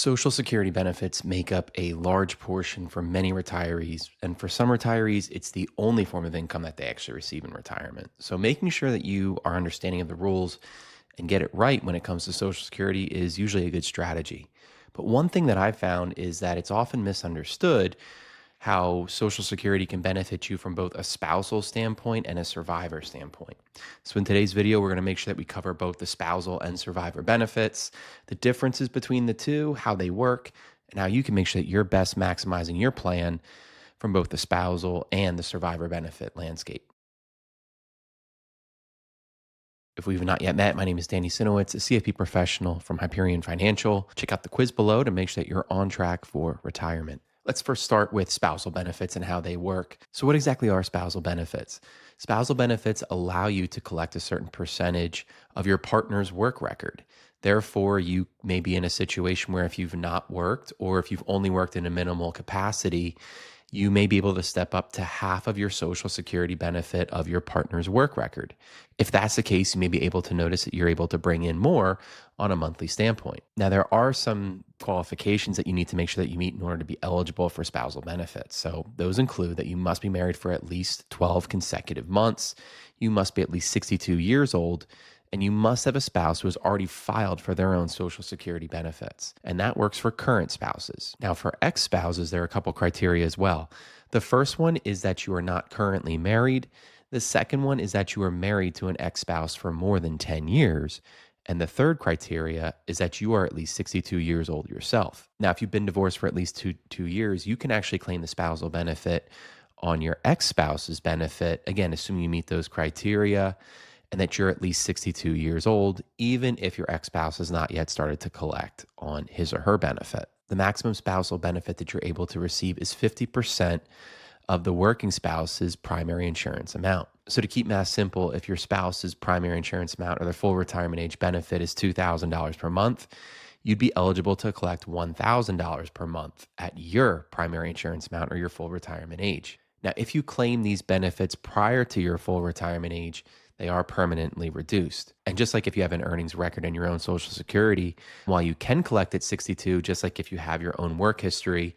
Social Security benefits make up a large portion for many retirees. And for some retirees, it's the only form of income that they actually receive in retirement. So making sure that you are understanding of the rules and get it right when it comes to Social Security is usually a good strategy. But one thing that I've found is that it's often misunderstood how Social Security can benefit you from both a spousal standpoint and a survivor standpoint. So, in today's video, we're going to make sure that we cover both the spousal and survivor benefits, the differences between the two, how they work, and how you can make sure that you're best maximizing your plan from both the spousal and the survivor benefit landscape. If we've not yet met, my name is Danny Sinowitz, a CFP professional from Hyperion Financial. Check out the quiz below to make sure that you're on track for retirement. Let's first start with spousal benefits and how they work. So, what exactly are spousal benefits? Spousal benefits allow you to collect a certain percentage of your partner's work record. Therefore, you may be in a situation where if you've not worked or if you've only worked in a minimal capacity, you may be able to step up to half of your Social Security benefit of your partner's work record. If that's the case, you may be able to notice that you're able to bring in more on a monthly standpoint. Now, there are some qualifications that you need to make sure that you meet in order to be eligible for spousal benefits. So, those include that you must be married for at least 12 consecutive months, you must be at least 62 years old, and you must have a spouse who has already filed for their own Social Security benefits. And that works for current spouses. Now, for ex spouses, there are a couple criteria as well. The first one is that you are not currently married. The second one is that you are married to an ex spouse for more than 10 years. And the third criteria is that you are at least 62 years old yourself. Now, if you've been divorced for at least two years, you can actually claim the spousal benefit on your ex spouse's benefit, again, assuming you meet those criteria and that you're at least 62 years old, even if your ex spouse has not yet started to collect on his or her benefit. The maximum spousal benefit that you're able to receive is 50% of the working spouse's primary insurance amount. So, to keep math simple, if your spouse's primary insurance amount or their full retirement age benefit is $2,000 per month, you'd be eligible to collect $1,000 per month at your primary insurance amount or your full retirement age. Now, if you claim these benefits prior to your full retirement age, they are permanently reduced. And just like if you have an earnings record in your own Social Security, while you can collect at 62, just like if you have your own work history,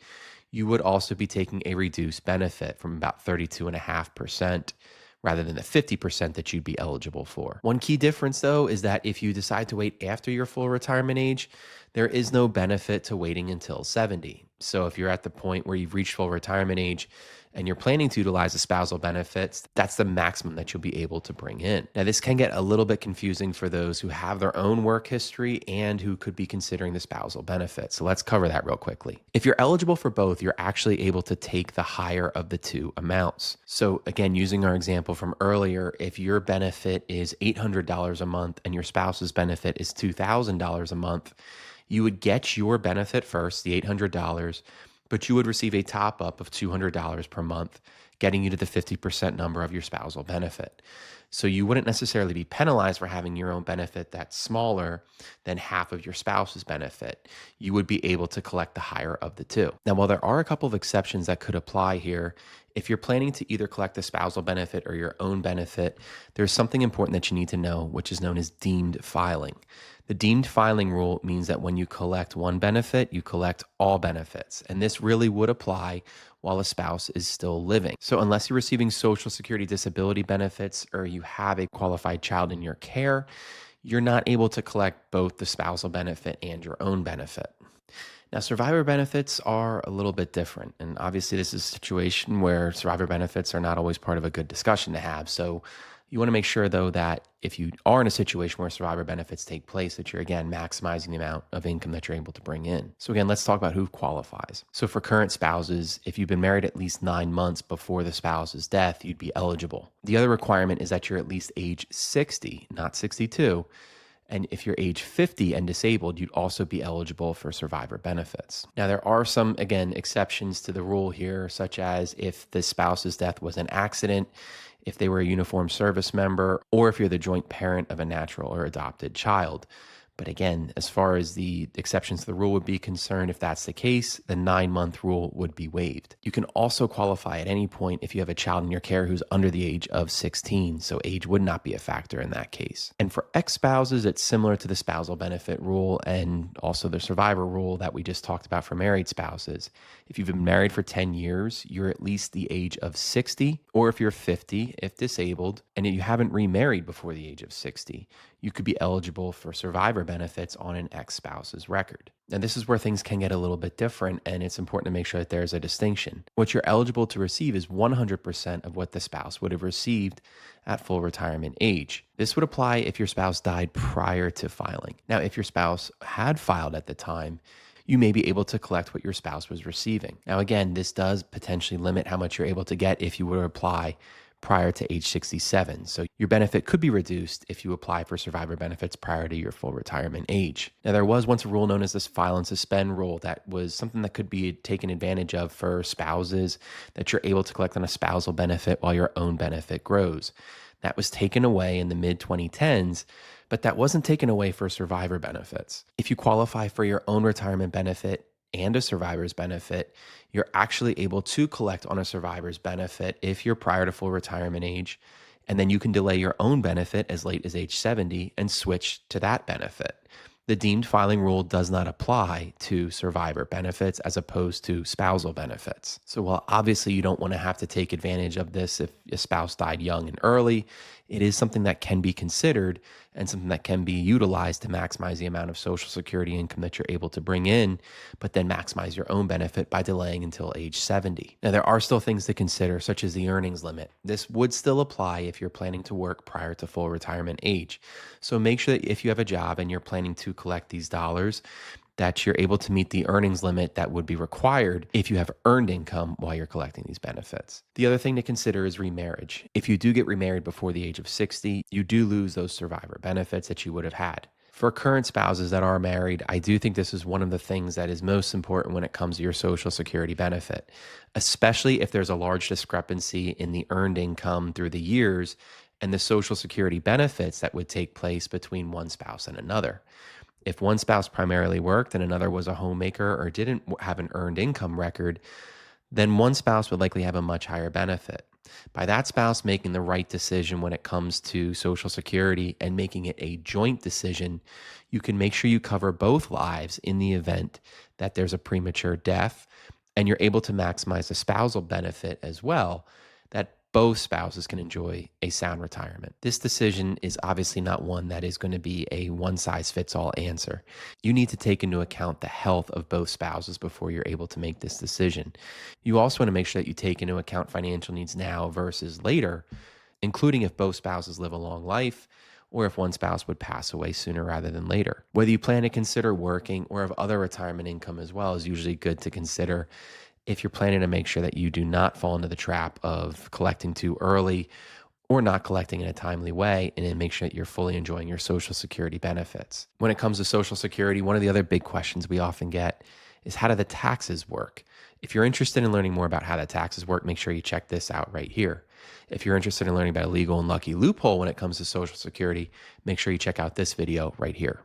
you would also be taking a reduced benefit from about 32.5% rather than the 50% that you'd be eligible for. One key difference, though, is that if you decide to wait after your full retirement age, there is no benefit to waiting until 70. So if you're at the point where you've reached full retirement age and you're planning to utilize the spousal benefits, that's the maximum that you'll be able to bring in. Now, this can get a little bit confusing for those who have their own work history and who could be considering the spousal benefits. So let's cover that real quickly. If you're eligible for both, you're actually able to take the higher of the two amounts. So again, using our example from earlier, if your benefit is $800 a month and your spouse's benefit is $2,000 a month, you would get your benefit first, the $800, but you would receive a top up of $200 per month, getting you to the 50% number of your spousal benefit. So you wouldn't necessarily be penalized for having your own benefit that's smaller than half of your spouse's benefit. You would be able to collect the higher of the two. Now, while there are a couple of exceptions that could apply here, if you're planning to either collect the spousal benefit or your own benefit, there's something important that you need to know, which is known as deemed filing. The deemed filing rule means that when you collect one benefit, you collect all benefits. And this really would apply while a spouse is still living. So unless you're receiving Social Security disability benefits or you have a qualified child in your care, you're not able to collect both the spousal benefit and your own benefit. Now, survivor benefits are a little bit different. And obviously, this is a situation where survivor benefits are not always part of a good discussion to have. So you want to make sure, though, that if you are in a situation where survivor benefits take place, that you're, again, maximizing the amount of income that you're able to bring in. So again, let's talk about who qualifies. So for current spouses, if you've been married at least 9 months before the spouse's death, you'd be eligible. The other requirement is that you're at least age 60, not 62. And if you're age 50 and disabled, you'd also be eligible for survivor benefits. Now, there are some, again, exceptions to the rule here, such as if the spouse's death was an accident, if they were a uniformed service member, or if you're the joint parent of a natural or adopted child. But again, as far as the exceptions to the rule would be concerned, if that's the case, the 9-month rule would be waived. You can also qualify at any point if you have a child in your care who's under the age of 16, so age would not be a factor in that case. And for ex-spouses, it's similar to the spousal benefit rule and also the survivor rule that we just talked about for married spouses. If you've been married for 10 years, you're at least the age of 60, or if you're 50, if disabled, and you haven't remarried before the age of 60, you could be eligible for survivor benefits on an ex-spouse's record. And this is where things can get a little bit different, and it's important to make sure that there's a distinction. What you're eligible to receive is 100% of what the spouse would have received at full retirement age. This would apply if your spouse died prior to filing. Now, if your spouse had filed at the time, you may be able to collect what your spouse was receiving. Now, again, this does potentially limit how much you're able to get if you were to apply prior to age 67. So your benefit could be reduced if you apply for survivor benefits prior to your full retirement age. Now, there was once a rule known as this file and suspend rule that was something that could be taken advantage of for spouses, that you're able to collect on a spousal benefit while your own benefit grows. That was taken away in the mid 2010s, but that wasn't taken away for survivor benefits. If you qualify for your own retirement benefit and a survivor's benefit, you're actually able to collect on a survivor's benefit if you're prior to full retirement age, and then you can delay your own benefit as late as age 70 and switch to that benefit. The deemed filing rule does not apply to survivor benefits as opposed to spousal benefits. So while obviously you don't want to have to take advantage of this if a spouse died young and early, it is something that can be considered and something that can be utilized to maximize the amount of Social Security income that you're able to bring in, but then maximize your own benefit by delaying until age 70. Now, there are still things to consider, such as the earnings limit. This would still apply if you're planning to work prior to full retirement age. So make sure that if you have a job and you're planning to collect these dollars, that you're able to meet the earnings limit that would be required if you have earned income while you're collecting these benefits. The other thing to consider is remarriage. If you do get remarried before the age of 60, you do lose those survivor benefits that you would have had. For current spouses that are married, I do think this is one of the things that is most important when it comes to your Social Security benefit, especially if there's a large discrepancy in the earned income through the years and the Social Security benefits that would take place between one spouse and another. If one spouse primarily worked and another was a homemaker or didn't have an earned income record, then one spouse would likely have a much higher benefit. By that spouse making the right decision when it comes to Social Security and making it a joint decision, you can make sure you cover both lives in the event that there's a premature death, and you're able to maximize the spousal benefit as well, that both spouses can enjoy a sound retirement. This decision is obviously not one that is going to be a one-size-fits-all answer. You need to take into account the health of both spouses before you're able to make this decision. You also want to make sure that you take into account financial needs now versus later, including if both spouses live a long life or if one spouse would pass away sooner rather than later. Whether you plan to consider working or have other retirement income as well is usually good to consider if you're planning to make sure that you do not fall into the trap of collecting too early or not collecting in a timely way, and then make sure that you're fully enjoying your Social Security benefits. When it comes to Social Security, one of the other big questions we often get is, how do the taxes work? If you're interested in learning more about how the taxes work, make sure you check this out right here. If you're interested in learning about a legal and lucky loophole when it comes to Social Security, make sure you check out this video right here.